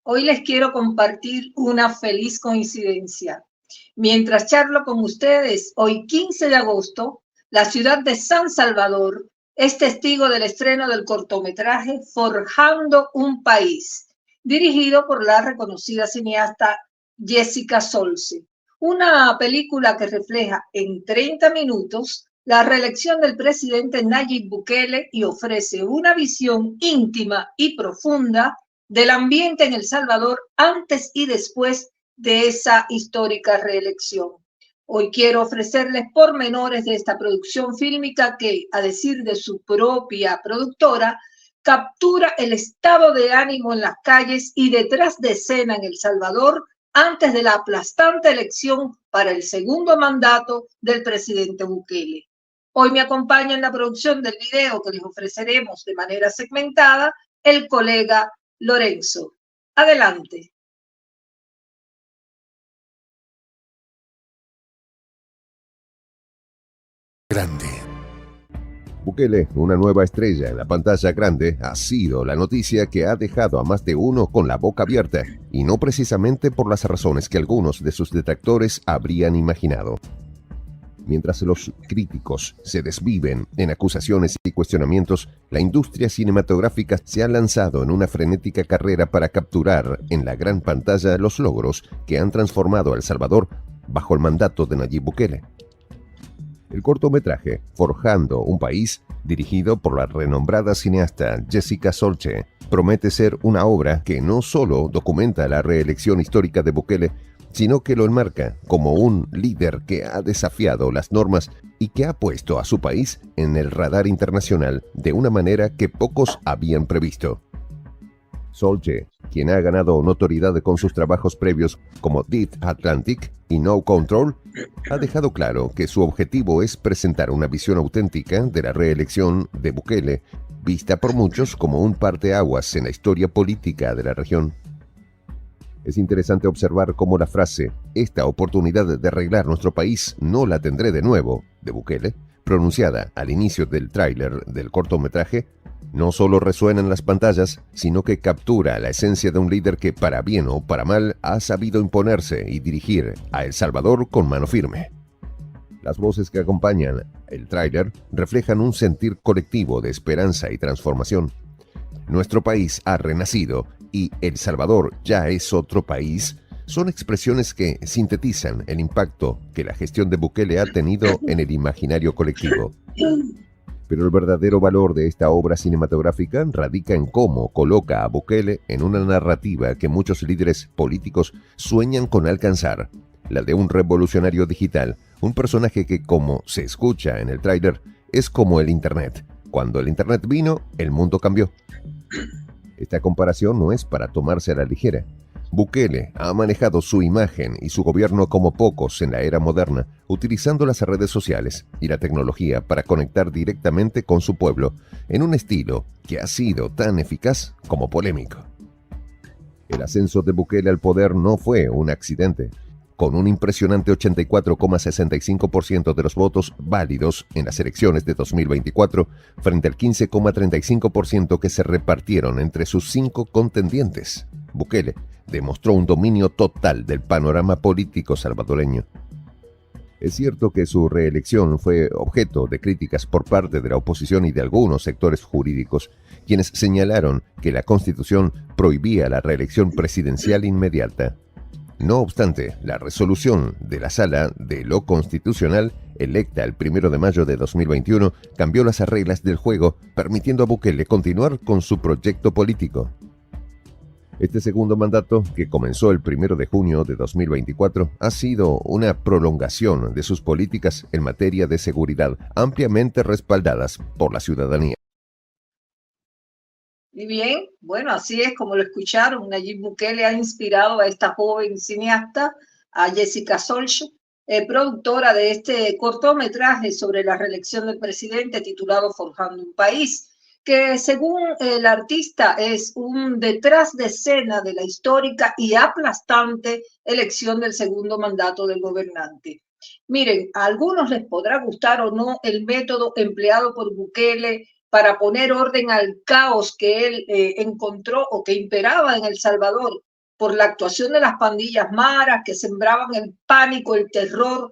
Hoy les quiero compartir una feliz coincidencia. Mientras charlo con ustedes, hoy 15 de agosto, la ciudad de San Salvador es testigo del estreno del cortometraje Forjando un País, dirigido por la reconocida cineasta Jessica Solce. Una película que refleja en 30 minutos la reelección del presidente Nayib Bukele y ofrece una visión íntima y profunda del ambiente en El Salvador antes y después de esa histórica reelección. Hoy quiero ofrecerles pormenores de esta producción fílmica que, a decir de su propia productora, captura el estado de ánimo en las calles y detrás de escena en El Salvador antes de la aplastante elección para el segundo mandato del presidente Bukele. Hoy me acompaña en la producción del video que les ofreceremos de manera segmentada el colega Lorenzo. Adelante. Grande. Bukele, una nueva estrella en la pantalla grande, ha sido la noticia que ha dejado a más de uno con la boca abierta, y no precisamente por las razones que algunos de sus detractores habrían imaginado. Mientras los críticos se desviven en acusaciones y cuestionamientos, la industria cinematográfica se ha lanzado en una frenética carrera para capturar en la gran pantalla los logros que han transformado a El Salvador bajo el mandato de Nayib Bukele. El cortometraje Forjando un País, dirigido por la renombrada cineasta Jessica Solce, promete ser una obra que no solo documenta la reelección histórica de Bukele, sino que lo enmarca como un líder que ha desafiado las normas y que ha puesto a su país en el radar internacional de una manera que pocos habían previsto. Solce, quien ha ganado notoriedad con sus trabajos previos como Deep Atlantic y No Control, ha dejado claro que su objetivo es presentar una visión auténtica de la reelección de Bukele, vista por muchos como un parteaguas en la historia política de la región. Es interesante observar cómo la frase "esta oportunidad de arreglar nuestro país no la tendré de nuevo" de Bukele, pronunciada al inicio del tráiler del cortometraje, no solo resuena en las pantallas, sino que captura la esencia de un líder que, para bien o para mal, ha sabido imponerse y dirigir a El Salvador con mano firme. Las voces que acompañan el tráiler reflejan un sentir colectivo de esperanza y transformación. Nuestro país ha renacido y El Salvador ya es otro país son expresiones que sintetizan el impacto que la gestión de Bukele ha tenido en el imaginario colectivo. Pero el verdadero valor de esta obra cinematográfica radica en cómo coloca a Bukele en una narrativa que muchos líderes políticos sueñan con alcanzar, la de un revolucionario digital, un personaje que, como se escucha en el tráiler, es como el Internet. Cuando el Internet vino, el mundo cambió. Esta comparación no es para tomarse a la ligera. Bukele ha manejado su imagen y su gobierno como pocos en la era moderna, utilizando las redes sociales y la tecnología para conectar directamente con su pueblo, en un estilo que ha sido tan eficaz como polémico. El ascenso de Bukele al poder no fue un accidente. Con un impresionante 84,65% de los votos válidos en las elecciones de 2024, frente al 15,35% que se repartieron entre sus 5 contendientes, Bukele demostró un dominio total del panorama político salvadoreño. Es cierto que su reelección fue objeto de críticas por parte de la oposición y de algunos sectores jurídicos, quienes señalaron que la Constitución prohibía la reelección presidencial inmediata. No obstante, la resolución de la Sala de lo Constitucional, electa el 1 de mayo de 2021, cambió las reglas del juego, permitiendo a Bukele continuar con su proyecto político. Este segundo mandato, que comenzó el 1 de junio de 2024, ha sido una prolongación de sus políticas en materia de seguridad, ampliamente respaldadas por la ciudadanía. Y bien, bueno, así es como lo escucharon. Nayib Bukele ha inspirado a esta joven cineasta, a Jessica Solce, productora de este cortometraje sobre la reelección del presidente titulado Forjando un País, que según el artista es un detrás de escena de la histórica y aplastante elección del segundo mandato del gobernante. Miren, a algunos les podrá gustar o no el método empleado por Bukele para poner orden al caos que él encontró o que imperaba en El Salvador, por la actuación de las pandillas maras que sembraban el pánico, el terror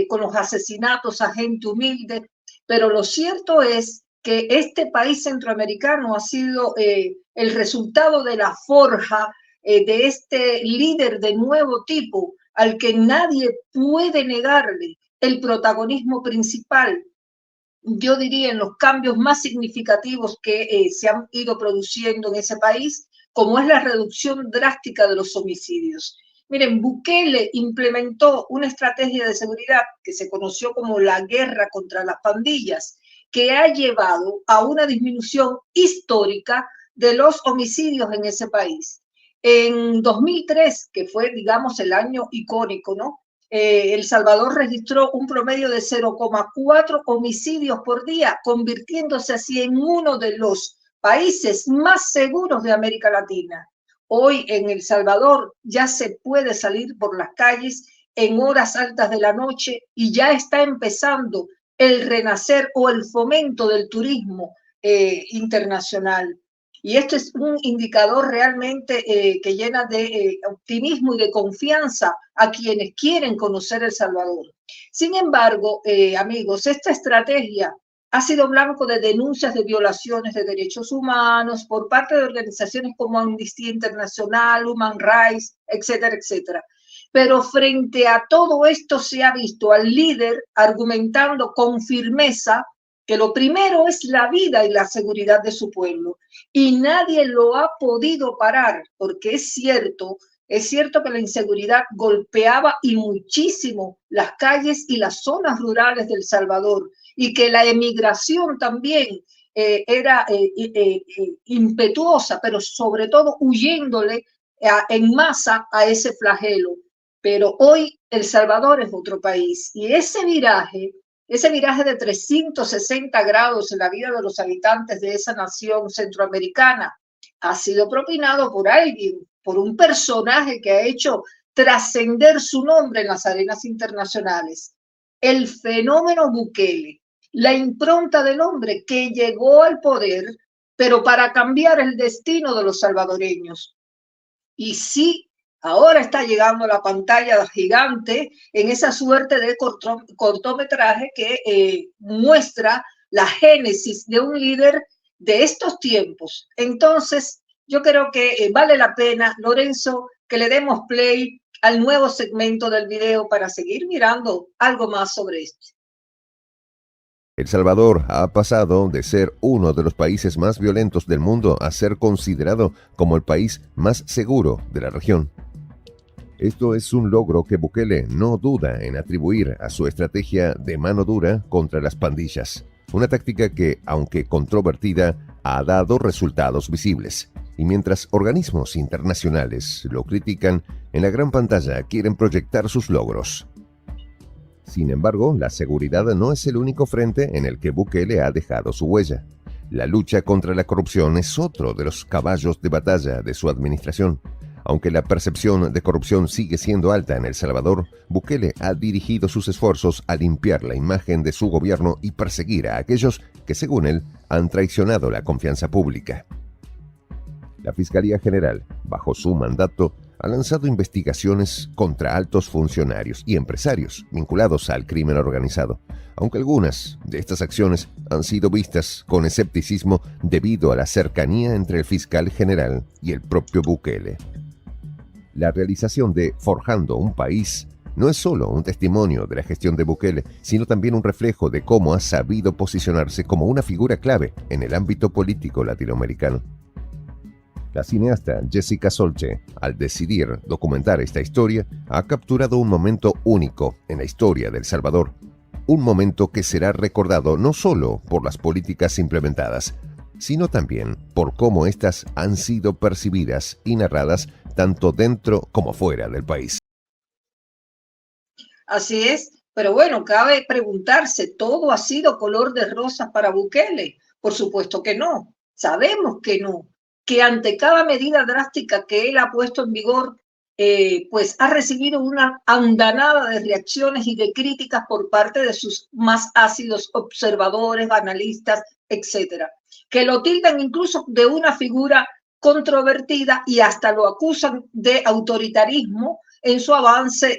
con los asesinatos a gente humilde. Pero lo cierto es que este país centroamericano ha sido el resultado de la forja de este líder de nuevo tipo al que nadie puede negarle el protagonismo principal, yo diría, en los cambios más significativos que se han ido produciendo en ese país, como es la reducción drástica de los homicidios. Miren, Bukele implementó una estrategia de seguridad que se conoció como la guerra contra las pandillas, que ha llevado a una disminución histórica de los homicidios en ese país. En 2003, que fue, digamos, el año icónico, ¿no? El Salvador registró un promedio de 0,4 homicidios por día, convirtiéndose así en uno de los países más seguros de América Latina. Hoy en El Salvador ya se puede salir por las calles en horas altas de la noche y ya está empezando el renacer o el fomento del turismo internacional. Y esto es un indicador realmente que llena de optimismo y de confianza a quienes quieren conocer El Salvador. Sin embargo, amigos, esta estrategia ha sido blanco de denuncias de violaciones de derechos humanos por parte de organizaciones como Amnistía Internacional, Human Rights, etcétera, etcétera. Pero frente a todo esto se ha visto al líder argumentando con firmeza que lo primero es la vida y la seguridad de su pueblo. Y nadie lo ha podido parar, porque es cierto que la inseguridad golpeaba y muchísimo las calles y las zonas rurales de El Salvador, y que la emigración también era impetuosa, pero sobre todo huyéndole en masa a ese flagelo. Pero hoy El Salvador es otro país, y ese viraje de 360 grados en la vida de los habitantes de esa nación centroamericana ha sido propinado por alguien, por un personaje que ha hecho trascender su nombre en las arenas internacionales. El fenómeno Bukele, la impronta del hombre que llegó al poder, pero para cambiar el destino de los salvadoreños. Y sí, ahora está llegando a la pantalla gigante en esa suerte de cortometraje que muestra la génesis de un líder de estos tiempos. Entonces, yo creo que vale la pena, Lorenzo, que le demos play al nuevo segmento del video para seguir mirando algo más sobre esto. El Salvador ha pasado de ser uno de los países más violentos del mundo a ser considerado como el país más seguro de la región. Esto es un logro que Bukele no duda en atribuir a su estrategia de mano dura contra las pandillas, una táctica que, aunque controvertida, ha dado resultados visibles. Y mientras organismos internacionales lo critican, en la gran pantalla quieren proyectar sus logros. Sin embargo, la seguridad no es el único frente en el que Bukele ha dejado su huella. La lucha contra la corrupción es otro de los caballos de batalla de su administración. Aunque la percepción de corrupción sigue siendo alta en El Salvador, Bukele ha dirigido sus esfuerzos a limpiar la imagen de su gobierno y perseguir a aquellos que, según él, han traicionado la confianza pública. La Fiscalía General, bajo su mandato, ha lanzado investigaciones contra altos funcionarios y empresarios vinculados al crimen organizado, aunque algunas de estas acciones han sido vistas con escepticismo debido a la cercanía entre el fiscal general y el propio Bukele. La realización de Forjando un País no es solo un testimonio de la gestión de Bukele, sino también un reflejo de cómo ha sabido posicionarse como una figura clave en el ámbito político latinoamericano. La cineasta Jessica Solche, al decidir documentar esta historia, ha capturado un momento único en la historia de El Salvador. Un momento que será recordado no solo por las políticas implementadas, sino también por cómo éstas han sido percibidas y narradas tanto dentro como fuera del país. Así es, pero bueno, cabe preguntarse, ¿todo ha sido color de rosas para Bukele? Por supuesto que no, sabemos que no, que ante cada medida drástica que él ha puesto en vigor, pues ha recibido una andanada de reacciones y de críticas por parte de sus más ácidos observadores, analistas, etcétera, que lo tildan incluso de una figura controvertida y hasta lo acusan de autoritarismo en su avance,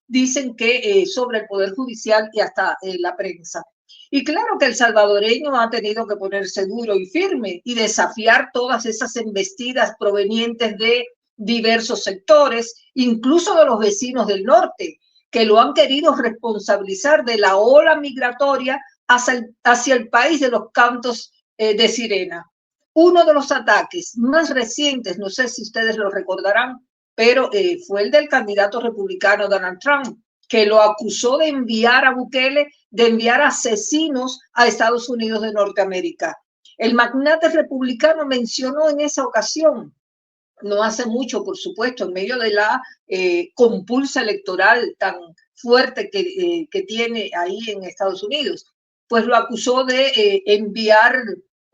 dicen que sobre el Poder Judicial y hasta la prensa. Y claro que el salvadoreño ha tenido que ponerse duro y firme y desafiar todas esas embestidas provenientes de diversos sectores, incluso de los vecinos del norte, que lo han querido responsabilizar de la ola migratoria hacia el país de los cantos de sirena. Uno de los ataques más recientes, no sé si ustedes lo recordarán, pero fue el del candidato republicano Donald Trump, que lo acusó de enviar a Bukele, de enviar asesinos a Estados Unidos de Norteamérica. El magnate republicano mencionó en esa ocasión, no hace mucho, por supuesto, en medio de la compulsa electoral tan fuerte que tiene ahí en Estados Unidos, pues lo acusó de enviar,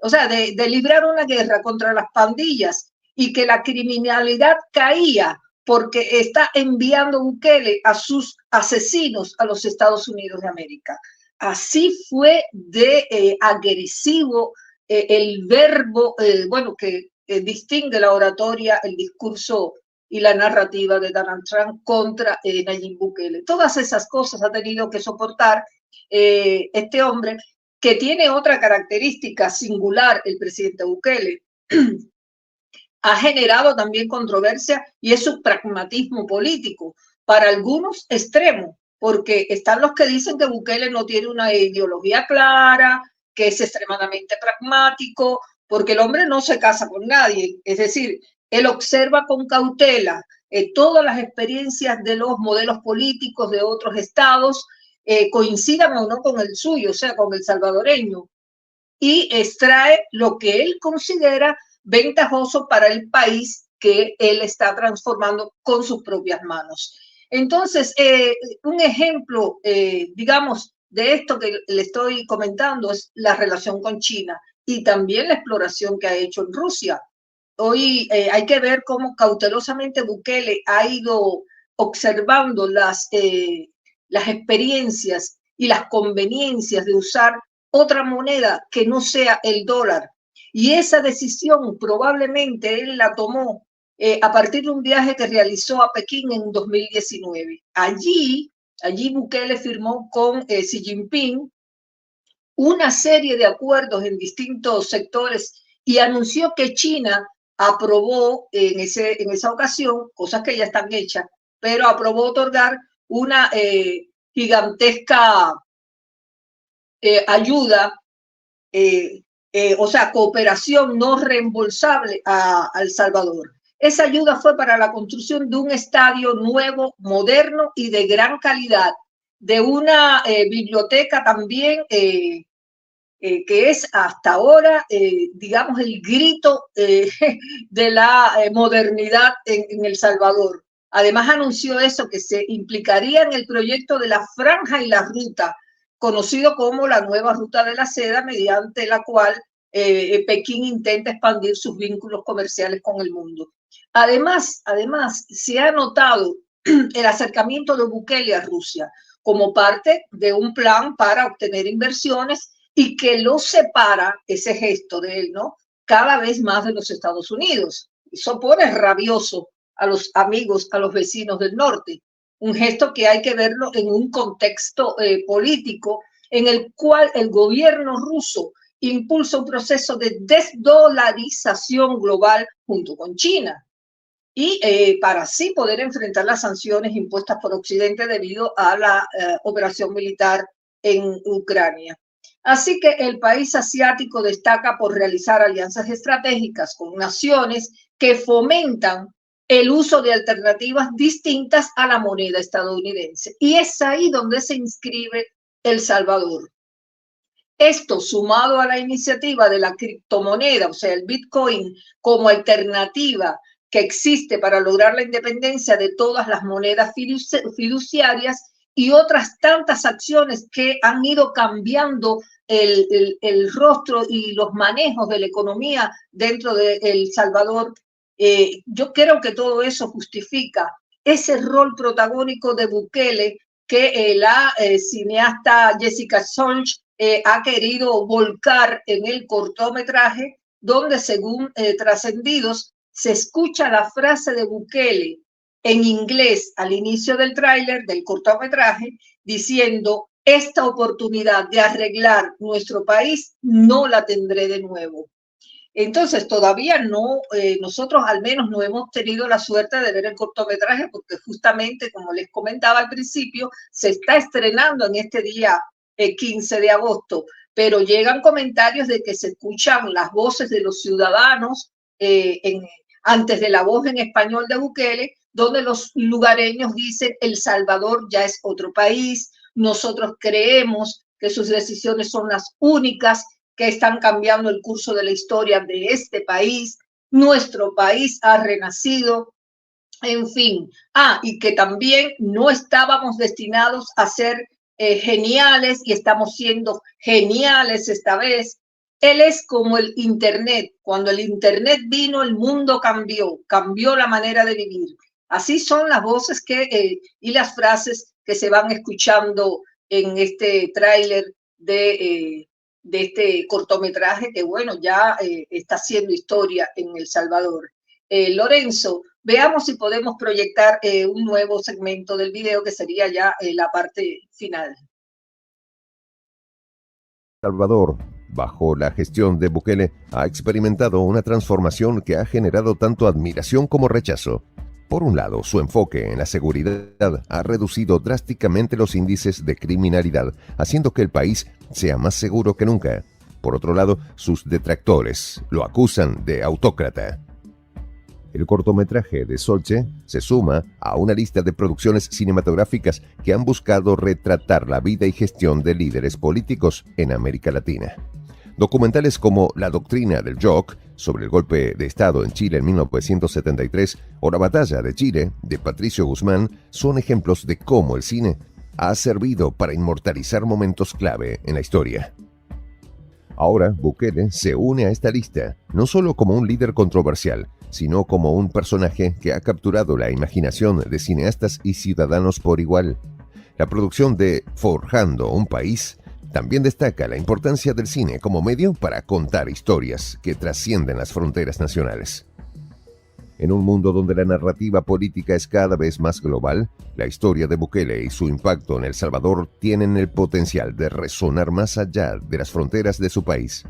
o sea, de librar una guerra contra las pandillas y que la criminalidad caía porque está enviando Bukele a sus asesinos a los Estados Unidos de América. Así fue de agresivo el verbo, bueno, que distingue la oratoria, el discurso y la narrativa de Donald Trump contra Nayib Bukele. Todas esas cosas ha tenido que soportar este hombre, que tiene otra característica singular, el presidente Bukele. Ha generado también controversia y es su pragmatismo político, para algunos extremo, porque están los que dicen que Bukele no tiene una ideología clara, que es extremadamente pragmático, porque el hombre no se casa con nadie, es decir, él observa con cautela todas las experiencias de los modelos políticos de otros estados, coincidan o no con el suyo, o sea, con el salvadoreño, y extrae lo que él considera ventajoso para el país que él está transformando con sus propias manos. Entonces, un ejemplo, digamos, de esto que le estoy comentando es la relación con China y también la exploración que ha hecho en Rusia. Hoy hay que ver cómo cautelosamente Bukele ha ido observando las experiencias y las conveniencias de usar otra moneda que no sea el dólar. Y esa decisión probablemente él la tomó a partir de un viaje que realizó a Pekín en 2019. Allí Bukele firmó con Xi Jinping una serie de acuerdos en distintos sectores y anunció que China aprobó en esa ocasión, cosas que ya están hechas, pero aprobó otorgar una gigantesca ayuda, o sea, cooperación no reembolsable a El Salvador. Esa ayuda fue para la construcción de un estadio nuevo, moderno y de gran calidad, de una biblioteca también que es hasta ahora, digamos, el grito de la modernidad en El Salvador. Además anunció eso, que se implicaría en el proyecto de la Franja y la Ruta, conocido como la nueva Ruta de la Seda, mediante la cual Pekín intenta expandir sus vínculos comerciales con el mundo. Además, se ha notado el acercamiento de Bukele a Rusia como parte de un plan para obtener inversiones y que lo separa, ese gesto de él, ¿no?, cada vez más de los Estados Unidos. Eso pone rabioso a los amigos, a los vecinos del norte. Un gesto que hay que verlo en un contexto político en el cual el gobierno ruso impulsa un proceso de desdolarización global junto con China y para así poder enfrentar las sanciones impuestas por Occidente debido a la operación militar en Ucrania. Así que el país asiático destaca por realizar alianzas estratégicas con naciones que fomentan el uso de alternativas distintas a la moneda estadounidense. Y es ahí donde se inscribe El Salvador. Esto, sumado a la iniciativa de la criptomoneda, o sea, el Bitcoin, como alternativa que existe para lograr la independencia de todas las monedas fiduciarias y otras tantas acciones que han ido cambiando el rostro y los manejos de la economía dentro de El Salvador, yo creo que todo eso justifica ese rol protagónico de Bukele que la cineasta Jessica Solch ha querido volcar en el cortometraje, donde según trascendidos se escucha la frase de Bukele en inglés al inicio del tráiler, del cortometraje, diciendo: esta oportunidad de arreglar nuestro país no la tendré de nuevo. Entonces, todavía no, nosotros al menos no hemos tenido la suerte de ver el cortometraje porque justamente, como les comentaba al principio, se está estrenando en este día 15 de agosto, pero llegan comentarios de que se escuchan las voces de los ciudadanos antes de la voz en español de Bukele, donde los lugareños dicen: El Salvador ya es otro país, nosotros creemos que sus decisiones son las únicas que están cambiando el curso de la historia de este país, nuestro país ha renacido, en fin. Y que también no estábamos destinados a ser geniales y estamos siendo geniales esta vez. Él es como el Internet. Cuando el Internet vino, el mundo cambió la manera de vivir. Así son las voces y las frases que se van escuchando en este tráiler de este cortometraje que, bueno, ya está haciendo historia en El Salvador. Lorenzo, veamos si podemos proyectar un nuevo segmento del video que sería ya la parte final. Salvador, bajo la gestión de Bukele, ha experimentado una transformación que ha generado tanto admiración como rechazo. Por un lado, su enfoque en la seguridad ha reducido drásticamente los índices de criminalidad, haciendo que el país sea más seguro que nunca. Por otro lado, sus detractores lo acusan de autócrata. El cortometraje de Solche se suma a una lista de producciones cinematográficas que han buscado retratar la vida y gestión de líderes políticos en América Latina. Documentales como La doctrina del Jock, sobre el golpe de Estado en Chile en 1973, o La batalla de Chile, de Patricio Guzmán, son ejemplos de cómo el cine ha servido para inmortalizar momentos clave en la historia. Ahora, Bukele se une a esta lista, no solo como un líder controversial, sino como un personaje que ha capturado la imaginación de cineastas y ciudadanos por igual. La producción de Forjando un País también destaca la importancia del cine como medio para contar historias que trascienden las fronteras nacionales. En un mundo donde la narrativa política es cada vez más global, la historia de Bukele y su impacto en El Salvador tienen el potencial de resonar más allá de las fronteras de su país.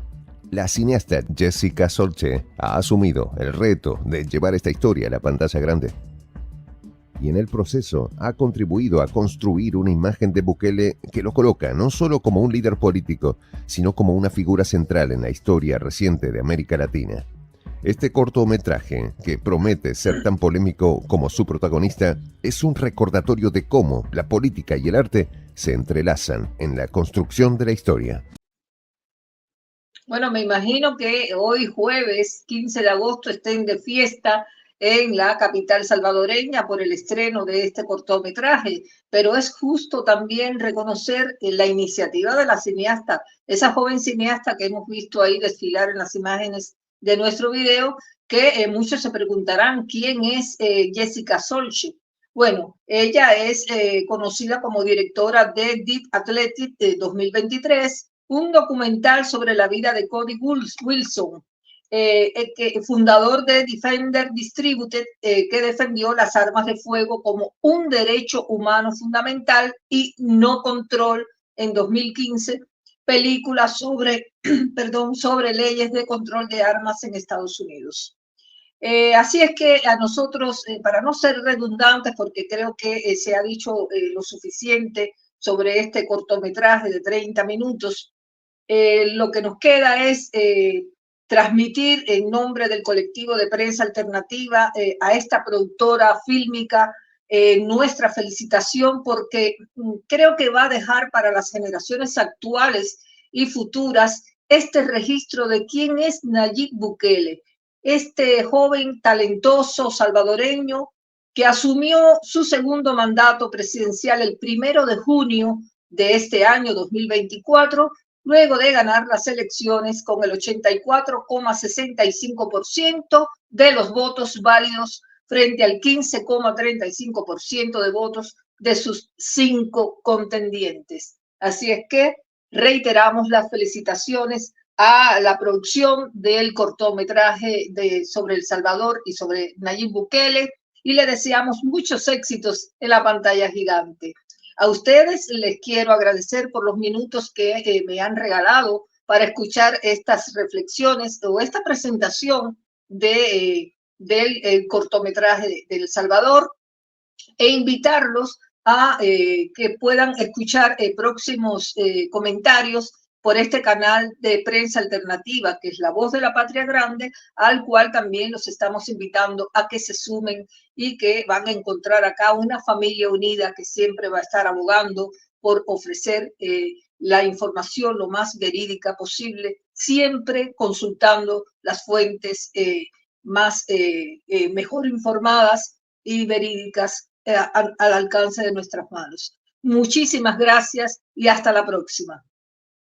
La cineasta Jessica Solche ha asumido el reto de llevar esta historia a la pantalla grande. Y en el proceso ha contribuido a construir una imagen de Bukele que lo coloca no solo como un líder político, sino como una figura central en la historia reciente de América Latina. Este cortometraje, que promete ser tan polémico como su protagonista, es un recordatorio de cómo la política y el arte se entrelazan en la construcción de la historia. Bueno, me imagino que hoy jueves 15 de agosto estén de fiesta en la capital salvadoreña por el estreno de este cortometraje, pero es justo también reconocer la iniciativa de la cineasta, esa joven cineasta que hemos visto ahí desfilar en las imágenes de nuestro video, que muchos se preguntarán quién es Jessica Solche. Bueno, ella es conocida como directora de Deep Athletic 2023, un documental sobre la vida de Cody Wilson, fundador de Defender Distributed, que defendió las armas de fuego como un derecho humano fundamental y no control en 2015, película sobre, sobre leyes de control de armas en Estados Unidos. Así es que a nosotros, para no ser redundantes, porque creo que se ha dicho lo suficiente sobre este cortometraje de 30 minutos, lo que nos queda es transmitir en nombre del colectivo de prensa alternativa a esta productora fílmica nuestra felicitación, porque creo que va a dejar para las generaciones actuales y futuras este registro de quién es Nayib Bukele, este joven talentoso salvadoreño que asumió su segundo mandato presidencial el 1 de junio de este año 2024, luego de ganar las elecciones con el 84,65% de los votos válidos frente al 15,35% de votos de sus 5 contendientes. Así es que reiteramos las felicitaciones a la producción del cortometraje sobre El Salvador y sobre Nayib Bukele, y le deseamos muchos éxitos en la pantalla gigante. A ustedes les quiero agradecer por los minutos que me han regalado para escuchar estas reflexiones o esta presentación del cortometraje de El Salvador, e invitarlos a que puedan escuchar próximos comentarios por este canal de prensa alternativa, que es La Voz de la Patria Grande, al cual también los estamos invitando a que se sumen y que van a encontrar acá una familia unida que siempre va a estar abogando por ofrecer la información lo más verídica posible, siempre consultando las fuentes mejor informadas y verídicas al alcance de nuestras manos. Muchísimas gracias y hasta la próxima.